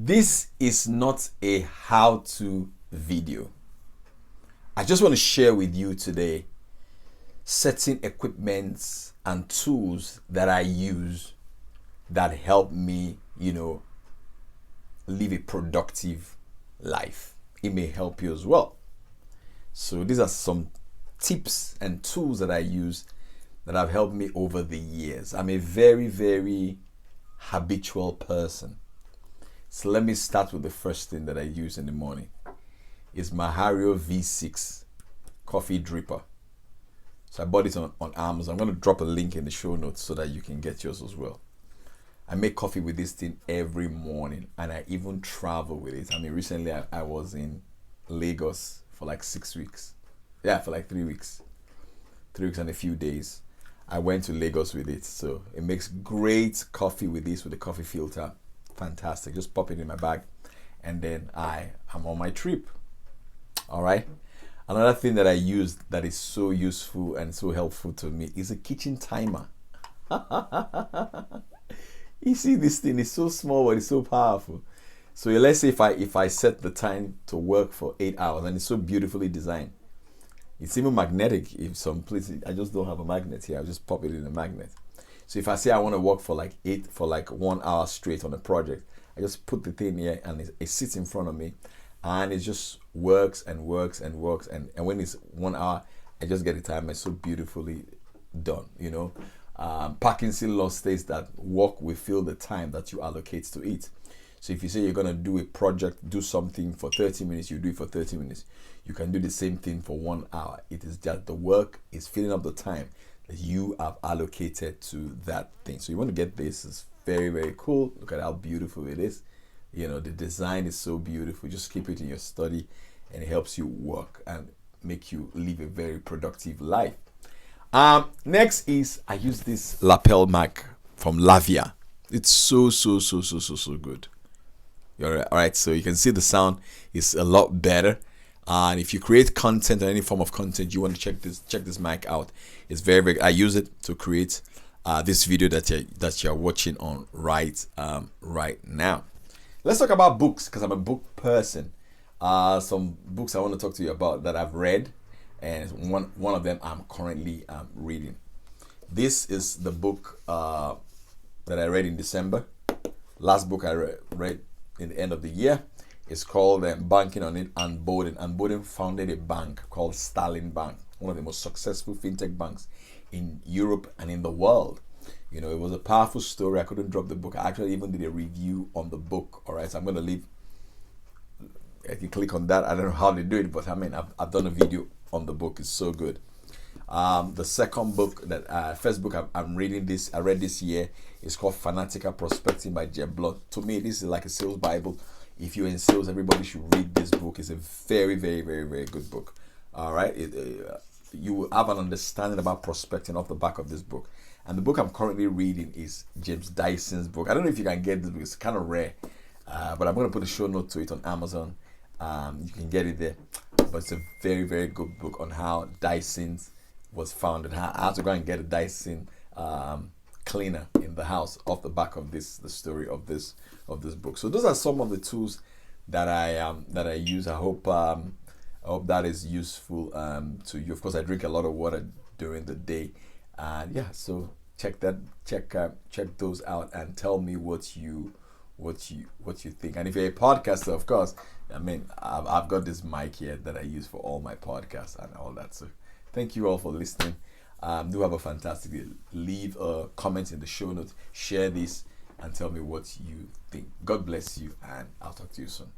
This is not a how-to video. I just want to share with you today certain equipments and tools that I use that help me, live a productive life. It may help you as well. So these are some tips and tools that I use that have helped me over the years. I'm a very, very habitual person. So let me start with the first thing that I use in the morning. It's my Hario V6 coffee dripper. So I bought it on Amazon. I'm going to drop a link in the show notes so that you can get yours as well. I make coffee with this thing every morning, and I even travel with it. Recently I was in Lagos for like 6 weeks. Yeah, for like 3 weeks. 3 weeks and a few days. I went to Lagos with it. So it makes great coffee with this, with the coffee filter. Fantastic. Just pop it in my bag, and then I'm on my trip. All right. Another thing that I use that is so useful and so helpful to me is a kitchen timer. You see, this thing is so small, but it's so powerful. So let's say if I set the time to work for 8 hours, and it's so beautifully designed. It's even magnetic. If some places, I just don't have a magnet here, I'll just pop it in a magnet. So if I say I want to work for like 1 hour straight on a project, I just put the thing here and it sits in front of me, and it just works and works and works. And when it's 1 hour, I just get the timer. It's so beautifully done, Parkinson law states that work will fill the time that you allocate to it. So if you say you're going to do a project, do something for 30 minutes, you do it for 30 minutes. You can do the same thing for 1 hour. It is just the work is filling up the time that you have allocated to that thing. So you want to get this. It's very, very cool. Look at how beautiful it is. The design is so beautiful. Just keep it in your study, and it helps you work and make you live a very productive life. Next is I use this lapel mic from Lavia. It's so good. All right. So you can see the sound is a lot better. And if you create content or any form of content, you want to check this mic out. It's very, very. I use it to create this video that you're watching on right now. Let's talk about books, because I'm a book person. Some books I want to talk to you about that I've read, and one of them I'm currently reading. This is the book that I read in December. Last book I read in the end of the year. It's called Banking on It and Bowden. And Bowden founded a bank called Sterling Bank, one of the most successful fintech banks in Europe and in the world. It was a powerful story. I couldn't drop the book. I actually even did a review on the book. All right, so I'm going to leave. If you click on that, I don't know how they do it, but I've done a video on the book. It's so good. The second book first book I'm reading I read this year, is called Fanatical Prospecting by Jeb Blunt. To me, this is like a sales Bible. If you're in sales, everybody should read this book. It's a very, very, very, very good book. All right, you will have an understanding about prospecting off the back of this book. And the book I'm currently reading is James Dyson's book. I don't know if you can get this book. It's kind of rare, but I'm going to put a show note to it on Amazon. You can get it there. But it's a very, very good book on how Dyson was founded, how to go and get a Dyson cleaner in the house off the back of the story of this book. So those are some of the tools that I use. I hope that is useful to you. Of course, I drink a lot of water during the day, and so check those out and tell me what you think. And if you're a podcaster, of course, I've got this mic here that I use for all my podcasts and all that. So thank you all for listening. Do have a fantastic day. Leave a comment in the show notes, share this, and tell me what you think. God bless you, and I'll talk to you soon.